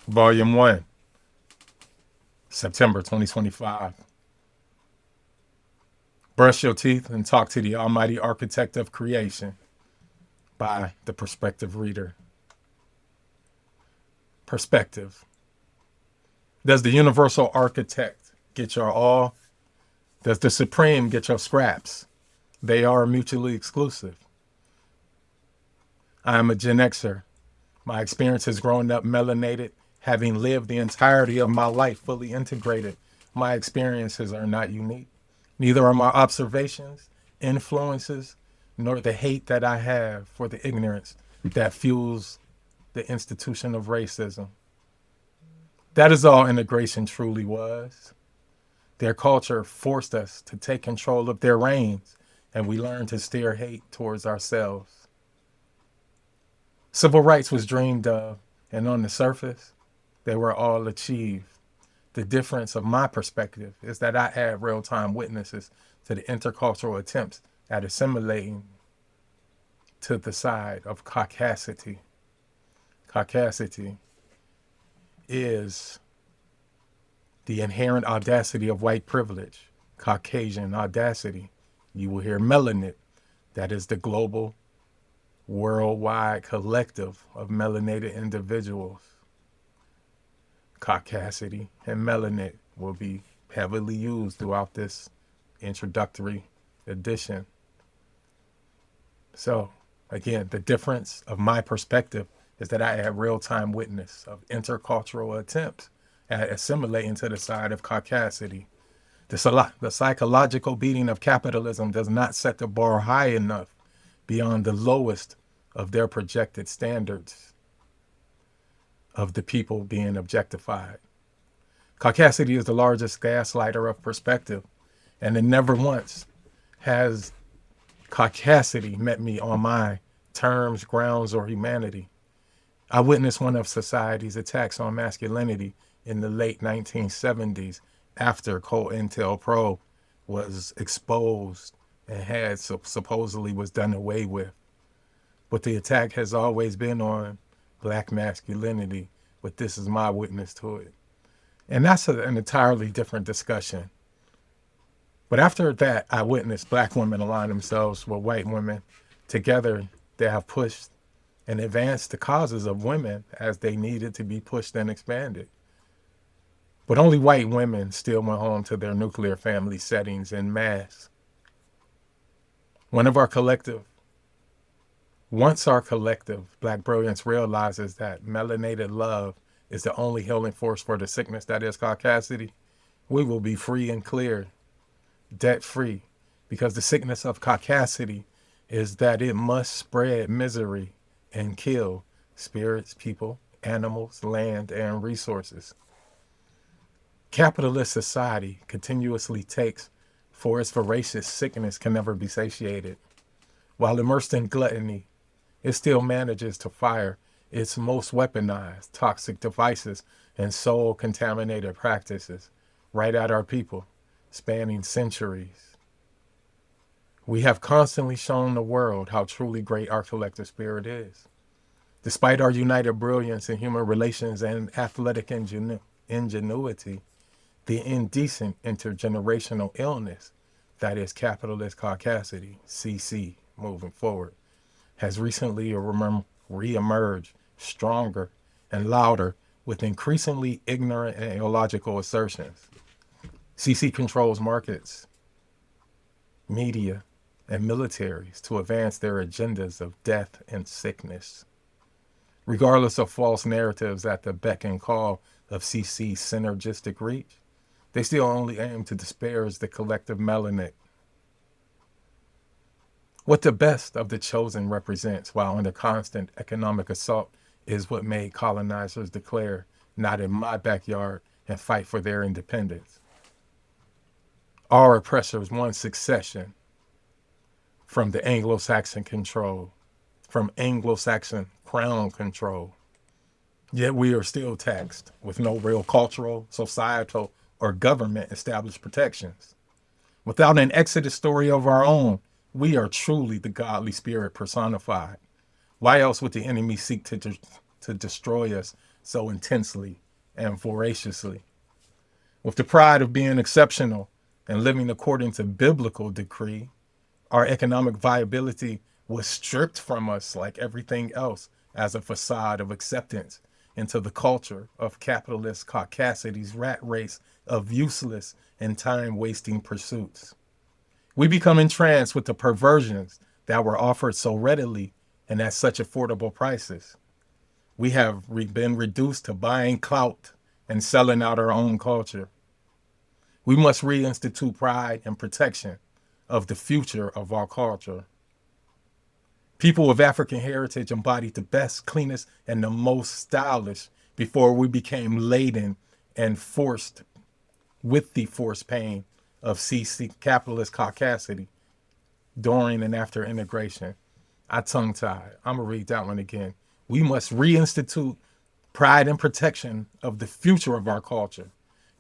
Volume 1, September 2025. Brush your teeth and talk to the almighty architect of creation by the perspective reader. Perspective. Does the universal architect get your all? Does the supreme get your scraps? They are mutually exclusive. I am a Gen Xer. My experience has grown up melanated, having lived the entirety of my life fully integrated. My experiences are not unique. Neither are my observations, influences, nor the hate that I have for the ignorance that fuels the institution of racism. That is all integration truly was. Their culture forced us to take control of their reins, and we learned to steer hate towards ourselves. Civil rights was dreamed of, and on the surface, they were all achieved. The difference of my perspective is that I add real-time witnesses to the intercultural attempts at assimilating to the side of caucasity. Caucasity is the inherent audacity of white privilege, Caucasian audacity. You will hear melanin. That is the global, worldwide collective of melanated individuals. Caucasity and melanin will be heavily used throughout this introductory edition. So, again, the difference of my perspective is that I have real-time witness of intercultural attempts at assimilating to the side of caucasity. The psychological beating of capitalism does not set the bar high enough beyond the lowest of their projected standards of the people being objectified. Caucasity is the largest gaslighter of perspective, and it never once has caucasity met me on my terms, grounds, or humanity. I witnessed one of society's attacks on masculinity in the late 1970s after COINTELPRO was exposed and had supposedly was done away with. But the attack has always been on black masculinity, but this is my witness to it. And that's an entirely different discussion. But after that, I witnessed black women align themselves with white women. Together, they have pushed and advanced the causes of women as they needed to be pushed and expanded. But only white women still went home to their nuclear family settings en masse. Once our collective black brilliance realizes that melanated love is the only healing force for the sickness that is caucasity, we will be free and clear, debt-free, because the sickness of caucasity is that it must spread misery and kill spirits, people, animals, land, and resources. Capitalist society continuously takes for its voracious sickness can never be satiated. While immersed in gluttony, it still manages to fire its most weaponized toxic devices and soul-contaminated practices right at our people, spanning centuries. We have constantly shown the world how truly great our collective spirit is. Despite our united brilliance in human relations and athletic ingenuity, the indecent intergenerational illness that is capitalist caucasity, CC, moving forward, has recently re-emerged stronger and louder with increasingly ignorant and illogical assertions. CC controls markets, media, and militaries to advance their agendas of death and sickness. Regardless of false narratives at the beck and call of CC's synergistic reach, they still only aim to disparage the collective melanin. What the best of the chosen represents while under constant economic assault is what made colonizers declare, "Not in my backyard," and fight for their independence. Our oppressors won succession from the Anglo-Saxon control, from Anglo-Saxon crown control. Yet we are still taxed with no real cultural, societal, or government established protections. Without an exodus story of our own, we are truly the godly spirit personified. Why else would the enemy seek to destroy us so intensely and voraciously. With the pride of being exceptional and living according to biblical decree, our economic viability was stripped from us like everything else as a facade of acceptance into the culture of capitalist caucasity's rat race of useless and time wasting pursuits. We become entranced with the perversions that were offered so readily and at such affordable prices. We have been reduced to buying clout and selling out our own culture. We must reinstitute pride and protection of the future of our culture. People of African heritage embodied the best, cleanest, and the most stylish before we became laden and forced with the forced pain of CC capitalist caucasity during and after integration. I tongue tied. I'm going to read that one again. We must reinstitute pride and protection of the future of our culture.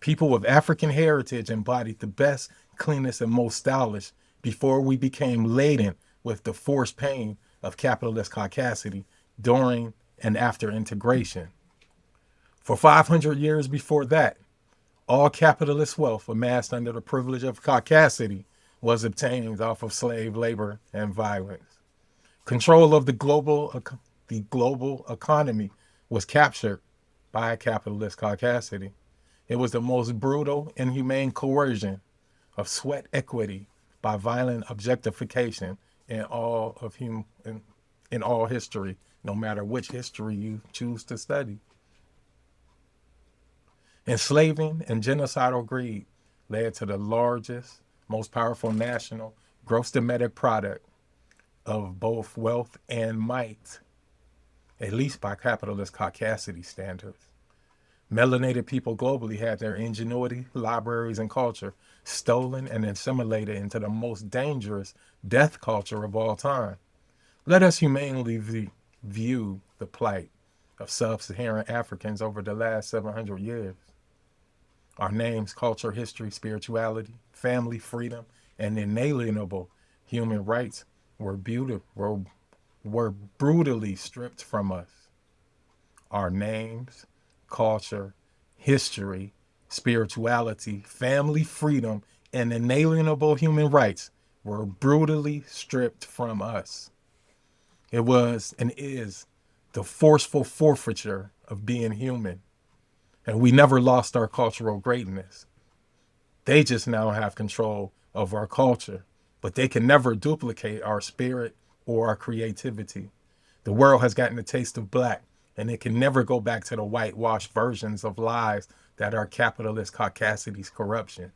People with African heritage embodied the best, cleanest, and most stylish before we became laden with the forced pain of capitalist caucasity during and after integration. For 500 years before that, all capitalist wealth amassed under the privilege of caucasity was obtained off of slave labor and violence. Control of the global economy was captured by capitalist caucasity. It was the most brutal, inhumane coercion of sweat equity by violent objectification in in all history, no matter which history you choose to study. Enslaving and genocidal greed led to the largest, most powerful national gross domestic product of both wealth and might, at least by capitalist caucasity standards. Melanated people globally had their ingenuity, libraries, and culture stolen and assimilated into the most dangerous death culture of all time. Let us humanely view the plight of sub-Saharan Africans over the last 700 years. Our names, culture, history, spirituality, family, freedom, and inalienable human rights were brutally stripped from us. Our names, culture, history, spirituality, family, freedom, and inalienable human rights were brutally stripped from us. It was and is the forceful forfeiture of being human. And we never lost our cultural greatness. They just now have control of our culture, but they can never duplicate our spirit or our creativity. The world has gotten a taste of black, and it can never go back to the whitewashed versions of lies that are capitalist caucasity's corruption.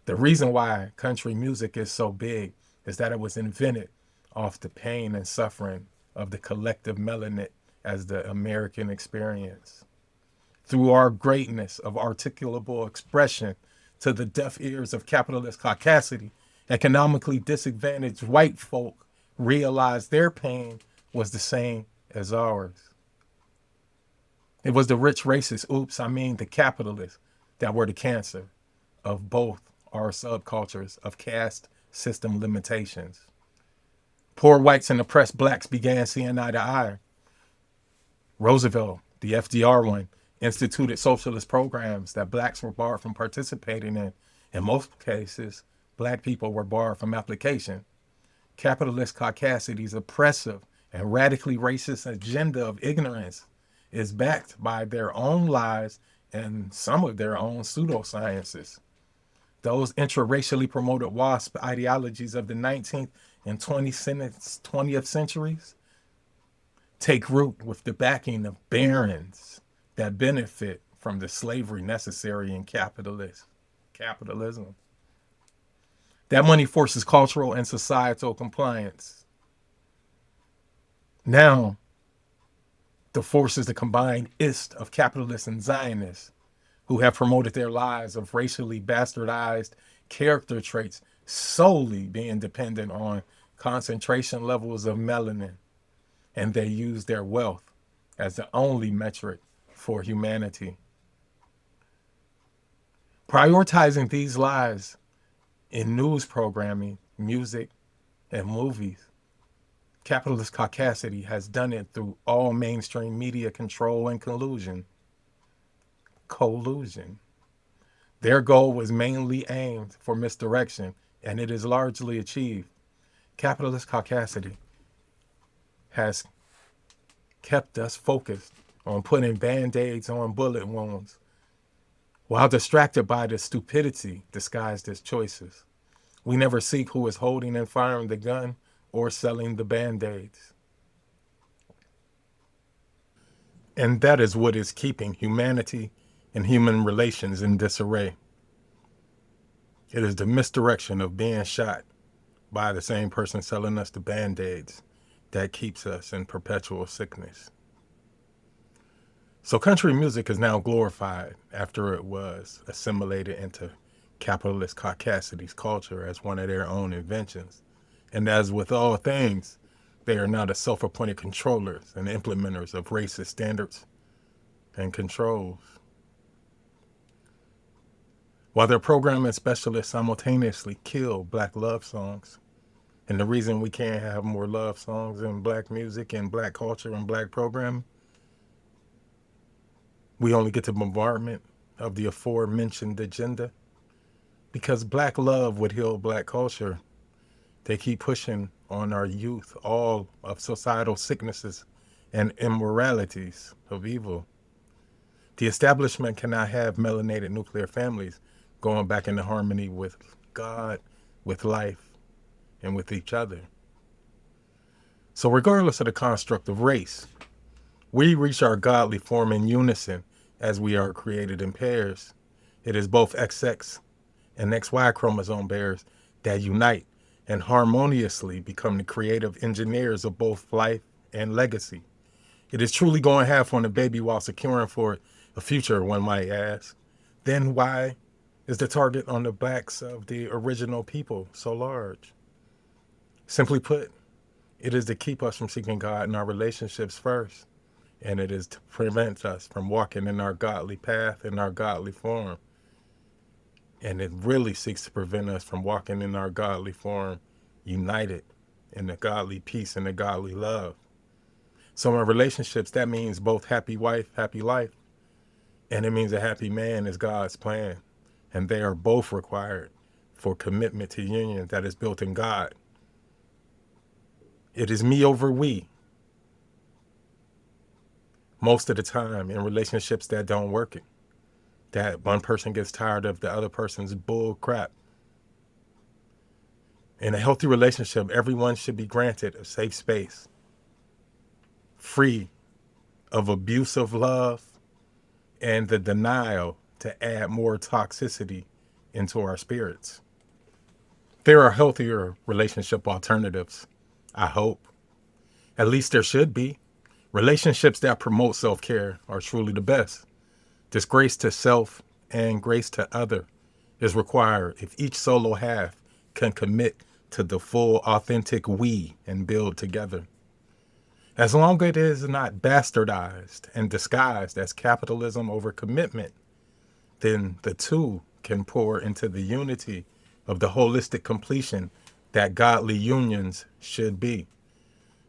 The reason why country music is so big is that it was invented off the pain and suffering of the collective melanin as the American experience. Through our greatness of articulable expression to the deaf ears of capitalist caucasity, economically disadvantaged white folk realized their pain was the same as ours. It was the rich racists, the capitalists, that were the cancer of both our subcultures of caste system limitations. Poor whites and oppressed blacks began seeing eye to eye. Roosevelt, the FDR one, instituted socialist programs that blacks were barred from participating in. In most cases, black people were barred from application. Capitalist caucasity's oppressive and radically racist agenda of ignorance is backed by their own lies and some of their own pseudosciences. Those intraracially promoted WASP ideologies of the 19th and 20th centuries take root with the backing of barons that benefit from the slavery necessary in capitalism. That money forces cultural and societal compliance. Now, the forces the combined ist of capitalists and Zionists who have promoted their lives of racially bastardized character traits solely being dependent on concentration levels of melanin, and they use their wealth as the only metric for humanity. Prioritizing these lies in news programming, music, and movies Capitalist caucasity has done it through all mainstream media control and collusion. Collusion. Their goal was mainly aimed for misdirection, and it is largely achieved. Capitalist caucasity has kept us focused on putting band-aids on bullet wounds while distracted by the stupidity disguised as choices. We never seek who is holding and firing the gun or selling the band-aids. And that is what is keeping humanity and human relations in disarray. It is the misdirection of being shot by the same person selling us the band-aids that keeps us in perpetual sickness. So country music is now glorified after it was assimilated into capitalist caucasity's culture as one of their own inventions. And as with all things, they are now the self-appointed controllers and implementers of racist standards and controls. While their programming specialists simultaneously kill black love songs, and the reason we can't have more love songs in black music and black culture and black programming, we only get the bombardment of the aforementioned agenda because black love would heal black culture. They keep pushing on our youth all of societal sicknesses and immoralities of evil. The establishment cannot have melanated nuclear families going back into harmony with God, with life, and with each other. So regardless of the construct of race, we reach our godly form in unison as we are created in pairs. It is both XX and XY chromosome pairs that unite and harmoniously become the creative engineers of both life and legacy. It is truly going half on the baby while securing for it a future, one might ask. Then why is the target on the backs of the original people so large? Simply put, it is to keep us from seeking God in our relationships first, and it is to prevent us from walking in our godly path and our godly form. And it really seeks to prevent us from walking in our godly form united in the godly peace and the godly love. So in relationships, that means both happy wife, happy life, and it means a happy man is God's plan. And they are both required for commitment to union that is built in God. It is me over we. Most of the time in relationships that don't work, that one person gets tired of the other person's bull crap. In a healthy relationship, everyone should be granted a safe space, free of abusive love and the denial to add more toxicity into our spirits. There are healthier relationship alternatives, I hope. At least there should be. Relationships that promote self-care are truly the best. This grace to self and grace to other is required if each solo half can commit to the full authentic we and build together. As long as it is not bastardized and disguised as capitalism over commitment, then the two can pour into the unity of the holistic completion that godly unions should be.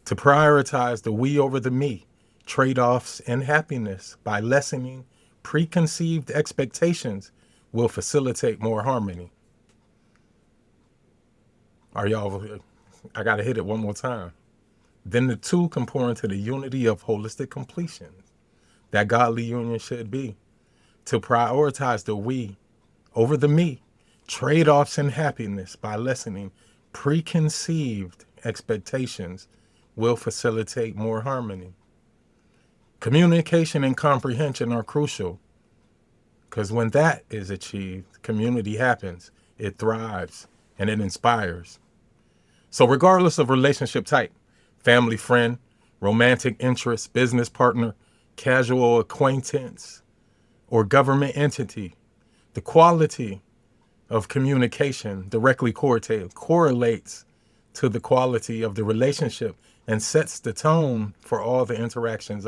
To prioritize the we over the me, trade-offs in happiness by lessening preconceived expectations will facilitate more harmony. Are y'all, I gotta hit it one more time. Then the two can pour into the unity of holistic completion that godly union should be. To prioritize the we over the me, trade-offs in happiness by lessening preconceived expectations will facilitate more harmony. Communication and comprehension are crucial because when that is achieved, community happens, it thrives, and it inspires. So regardless of relationship type, family, friend, romantic interest, business partner, casual acquaintance, or government entity, the quality of communication directly correlates to the quality of the relationship and sets the tone for all the interactions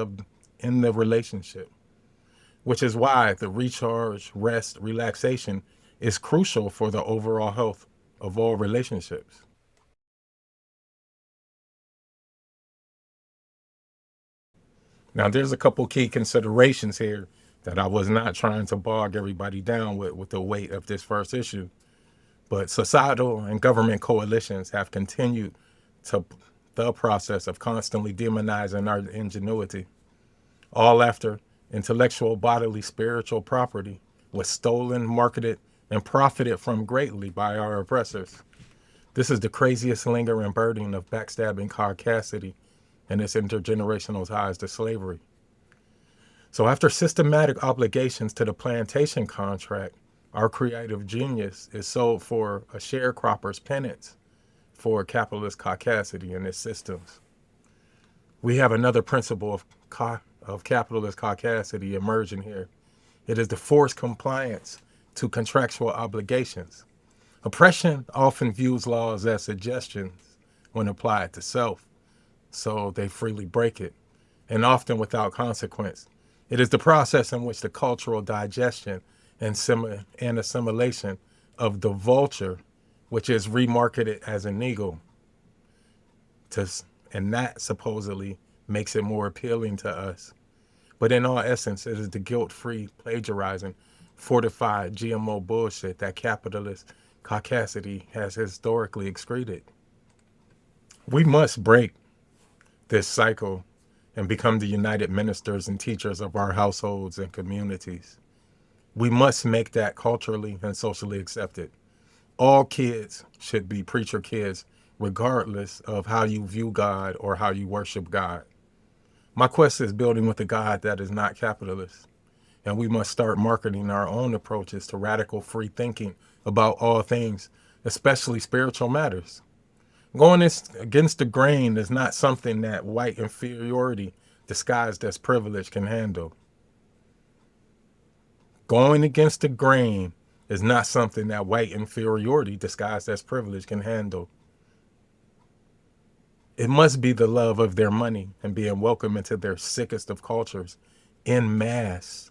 in the relationship, which is why the recharge, rest, relaxation is crucial for the overall health of all relationships. Now, there's a couple key considerations here that I was not trying to bog everybody down with the weight of this first issue. But societal and government coalitions have continued to the process of constantly demonizing our ingenuity, all after intellectual, bodily, spiritual property was stolen, marketed, and profited from greatly by our oppressors. This is the craziest lingering burden of backstabbing caucasity and its intergenerational ties to slavery. So, after systematic obligations to the plantation contract, our creative genius is sold for a sharecropper's penance for capitalist caucasity and its systems. We have another principle of capitalist caucasity emerging here. It is the forced compliance to contractual obligations. Oppression often views laws as suggestions when applied to self, so they freely break it, and often without consequence. It is the process in which the cultural digestion and assimilation of the vulture, which is remarketed as an eagle, to, and that supposedly makes it more appealing to us. But in all essence, it is the guilt-free plagiarizing, fortified GMO bullshit that capitalist caucasity has historically excreted. We must break this cycle and become the united ministers and teachers of our households and communities. We must make that culturally and socially accepted. All kids should be preacher kids, regardless of how you view God or how you worship God. My quest is building with a God that is not capitalist, and we must start marketing our own approaches to radical free thinking about all things, especially spiritual matters. Going against the grain is not something that white inferiority disguised as privilege can handle. Going against the grain is not something that white inferiority disguised as privilege can handle. It must be the love of their money and being welcome into their sickest of cultures en masse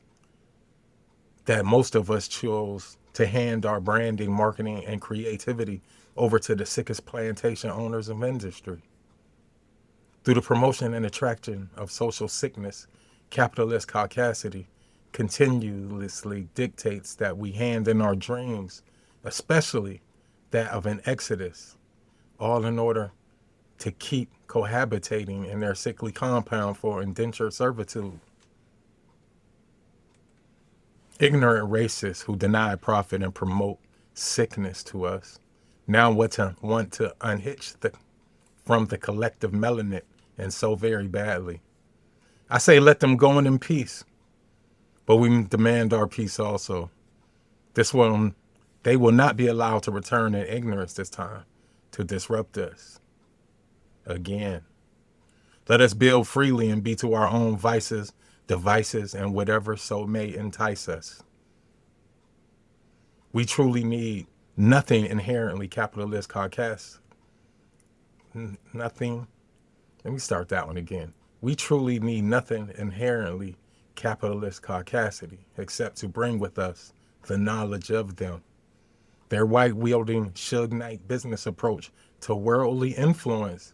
that most of us chose to hand our branding, marketing, and creativity over to the sickest plantation owners of industry. Through the promotion and attraction of social sickness, capitalist caucasity continuously dictates that we hand in our dreams, especially that of an exodus, all in order to keep cohabitating in their sickly compound for indentured servitude. Ignorant racists who deny profit and promote sickness to us now want to unhitch from the collective melanin, and so very badly. I say let them go in peace, but we demand our peace also. They will not be allowed to return in ignorance this time to disrupt us again. Let us build freely and be to our own vices, devices, and whatever so may entice us. We truly need nothing inherently capitalist caucas. Nothing. Let me start that one again. We truly need nothing inherently capitalist caucasity except to bring with us the knowledge of them. Their white-wielding Suge Knight business approach to worldly influence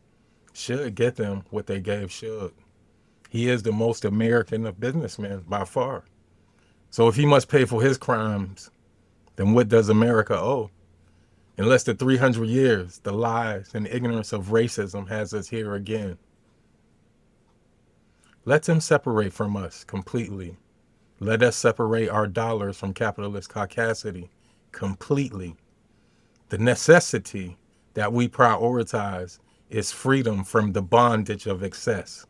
should get them what they gave Suge. He is the most American of businessmen by far. So if he must pay for his crimes, then what does America owe? In less than 300 years, the lies and ignorance of racism has us here again. Let them separate from us completely. Let us separate our dollars from capitalist caucasity completely. The necessity that we prioritize is freedom from the bondage of excess.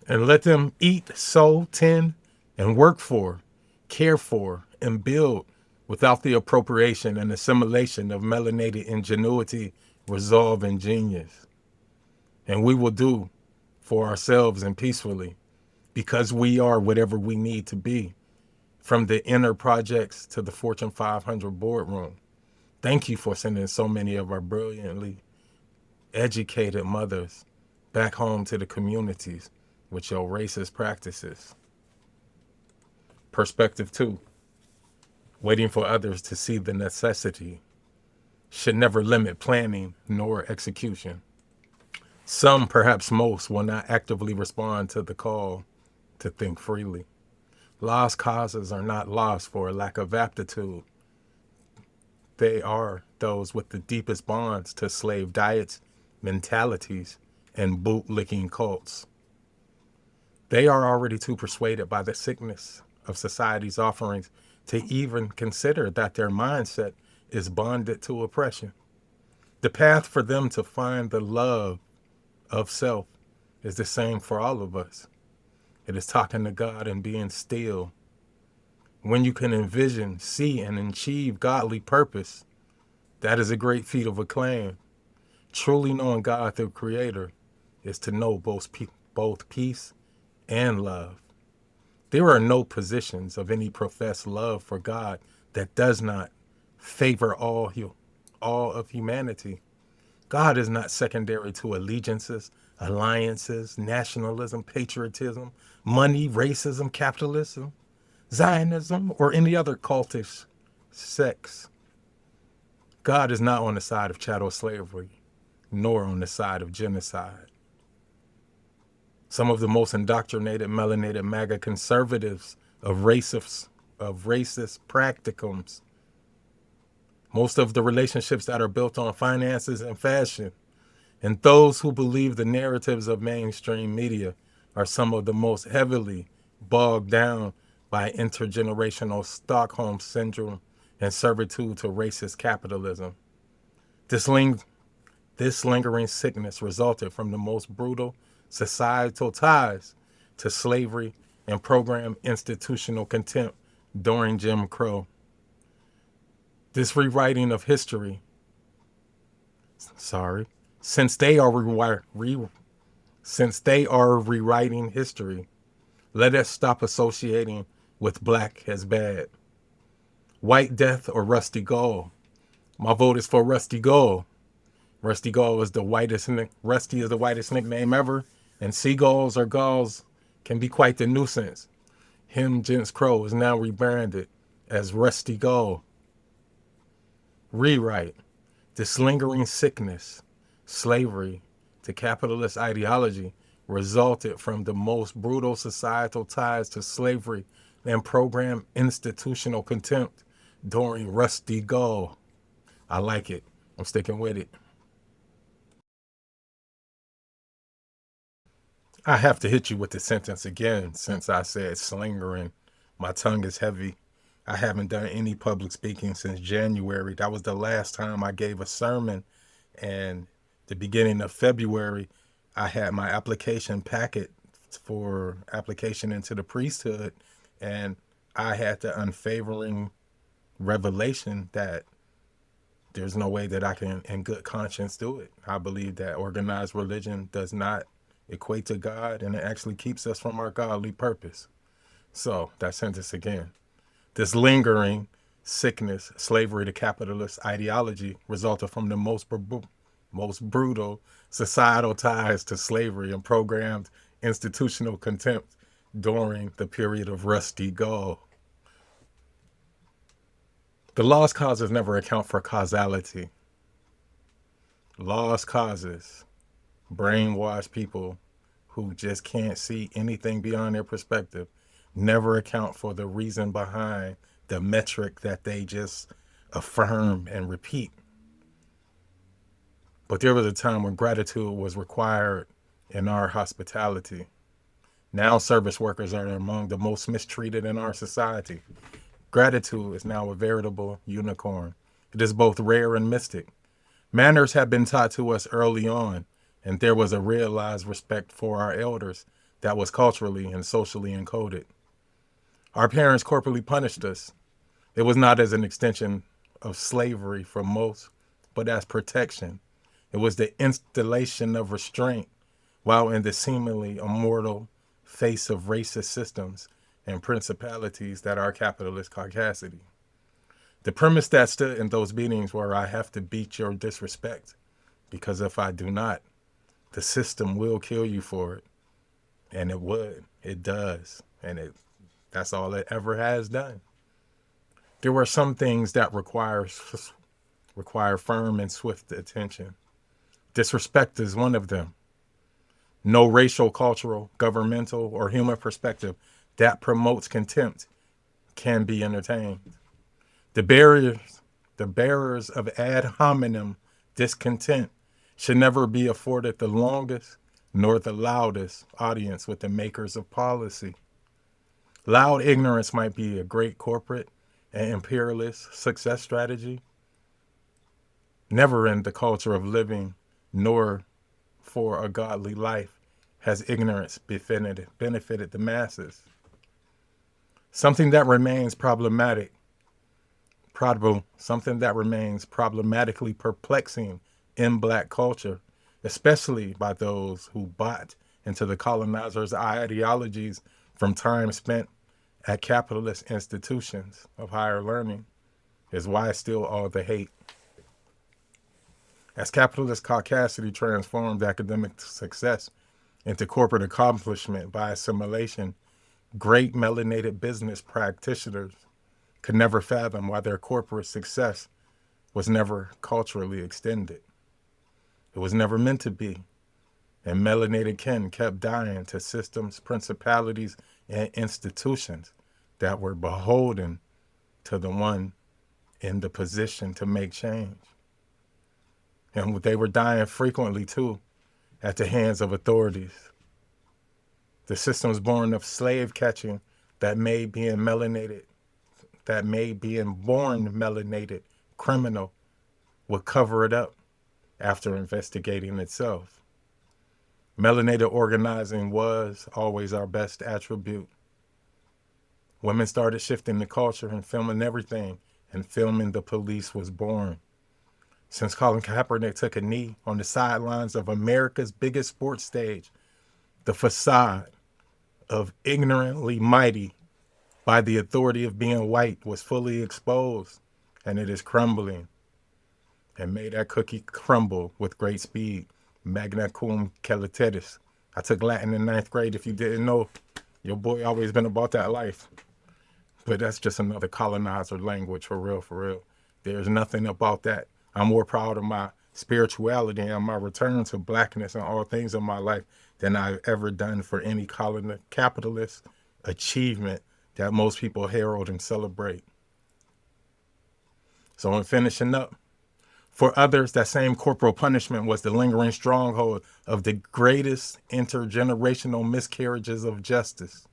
And let them eat, sow, tend, and work for, care for, and build without the appropriation and assimilation of melanated ingenuity, resolve, and genius. And we will do for ourselves and peacefully, because we are whatever we need to be, from the inner projects to the Fortune 500 boardroom. Thank you for sending so many of our brilliantly educated mothers back home to the communities with your racist practices. Perspective 2, waiting for others to see the necessity. should never limit planning nor execution. Some, perhaps most, will not actively respond to the call to think freely. Lost causes are not lost for a lack of aptitude. They are those with the deepest bonds to slave diets, mentalities, and bootlicking cults. They are already too persuaded by the sickness of society's offerings to even consider that their mindset is bonded to oppression. The path for them to find the love of self is the same for all of us. It is talking to God and being still. When you can envision, see, and achieve godly purpose, that is a great feat of acclaim. Truly knowing God, the Creator, is to know both peace and love. There are no positions of any professed love for God that does not favor all of humanity. God is not secondary to allegiances, alliances, nationalism, patriotism, money, racism, capitalism, Zionism, or any other cultish sects. God is not on the side of chattel slavery, nor on the side of genocide. Some of the most indoctrinated, melanated MAGA conservatives of racist practicums, most of the relationships that are built on finances and fashion, and those who believe the narratives of mainstream media are some of the most heavily bogged down by intergenerational Stockholm syndrome and servitude to racist capitalism. This lingering sickness resulted from the most brutal societal ties to slavery and programmed institutional contempt during Jim Crow. This rewriting of history, since they are rewriting history, let us stop associating with black as bad. White death or rusty gold. My vote is for rusty gold. Rusty gold is Rusty is the whitest nickname ever, and seagulls or gulls can be quite the nuisance. Him, Gents Crow, is now rebranded as Rusty Gold. Rewrite. This lingering sickness, slavery to capitalist ideology, resulted from the most brutal societal ties to slavery and programmed institutional contempt during Rusty Gold. I like it. I'm sticking with it. I have to hit you with the sentence again since I said slingering. My tongue is heavy. I haven't done any public speaking since January. That was the last time I gave a sermon. And the beginning of February, I had my application packet for application into the priesthood. And I had the unfavoring revelation that there's no way that I can, in good conscience, do it. I believe that organized religion does not equate to God, and it actually keeps us from our godly purpose. So that sentence again. This lingering sickness, slavery to capitalist ideology, resulted from the most brutal societal ties to slavery and programmed institutional contempt during the period of Rusty Gold. The lost causes never account for causality. Lost causes brainwash people who just can't see anything beyond their perspective, never account for the reason behind the metric that they just affirm and repeat. But there was a time when gratitude was required in our hospitality. Now service workers are among the most mistreated in our society. Gratitude is now a veritable unicorn. It is both rare and mystic. Manners have been taught to us early on, and there was a realized respect for our elders that was culturally and socially encoded. Our parents corporally punished us. It was not as an extension of slavery for most, but as protection. It was the installation of restraint, while in the seemingly immortal face of racist systems and principalities that are capitalist caucasity. The premise that stood in those meetings were I have to beat your disrespect, because if I do not, the system will kill you for it. And it would. It does. And that's all it ever has done. There were some things that require require firm and swift attention. Disrespect is one of them. No racial, cultural, governmental, or human perspective that promotes contempt can be entertained. The barriers, the bearers of ad hominem discontent should never be afforded the longest nor the loudest audience with the makers of policy. Loud ignorance might be a great corporate and imperialist success strategy, never in the culture of living, nor for a godly life has ignorance benefited the masses. Something that remains something that remains problematically perplexing in black culture, especially by those who bought into the colonizers' ideologies from time spent at capitalist institutions of higher learning, is why still all the hate. As capitalist caucasity transformed academic success into corporate accomplishment by assimilation, great melanated business practitioners could never fathom why their corporate success was never culturally extended. It was never meant to be. And melanated kin kept dying to systems, principalities, and institutions that were beholden to the one in the position to make change. And they were dying frequently, too, at the hands of authorities. The systems born of slave catching that made being born melanated criminal would cover it up after investigating itself. Melanated organizing was always our best attribute. Women started shifting the culture and filming everything, and filming the police was born. Since Colin Kaepernick took a knee on the sidelines of America's biggest sports stage, the facade of ignorantly mighty by the authority of being white was fully exposed, and it is crumbling. And may that cookie crumble with great speed. Magna cum celiteris. I took Latin in 9th grade. If you didn't know, your boy always been about that life. But that's just another colonizer language, for real, for real. There's nothing about that. I'm more proud of my spirituality and my return to blackness and all things in my life than I've ever done for any capitalist achievement that most people herald and celebrate. So in finishing up, for others, that same corporal punishment was the lingering stronghold of the greatest intergenerational miscarriages of justice.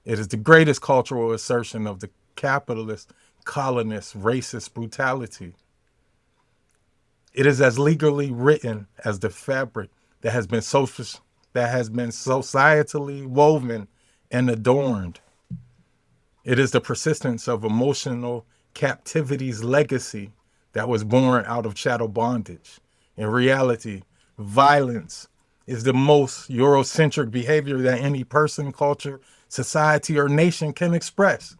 It is the greatest cultural assertion of the capitalist, colonist, racist brutality. It is as legally written as the fabric that has been societally woven and adorned. It is the persistence of emotional captivity's legacy that was born out of chattel bondage. In reality, violence is the most Eurocentric behavior that any person, culture, society, or nation can express.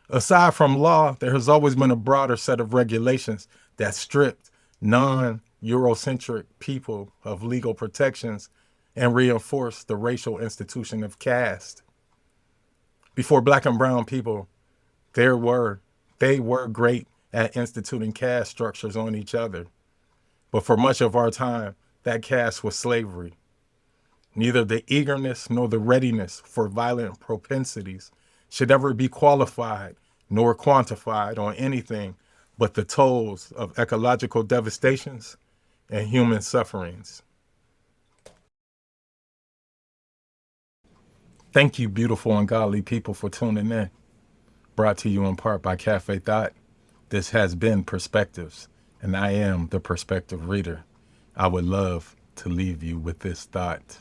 Aside from law, there has always been a broader set of regulations that stripped non-Eurocentric people of legal protections and reinforced the racial institution of caste. Before black and brown people, they were great at instituting caste structures on each other. But for much of our time, that caste was slavery. Neither the eagerness nor the readiness for violent propensities should ever be qualified nor quantified on anything but the tolls of ecological devastations and human sufferings. Thank you, beautiful and godly people, for tuning in. Brought to you in part by Cafe Thought. This has been Perspectives, and I am the Perspective Reader. I would love to leave you with this thought.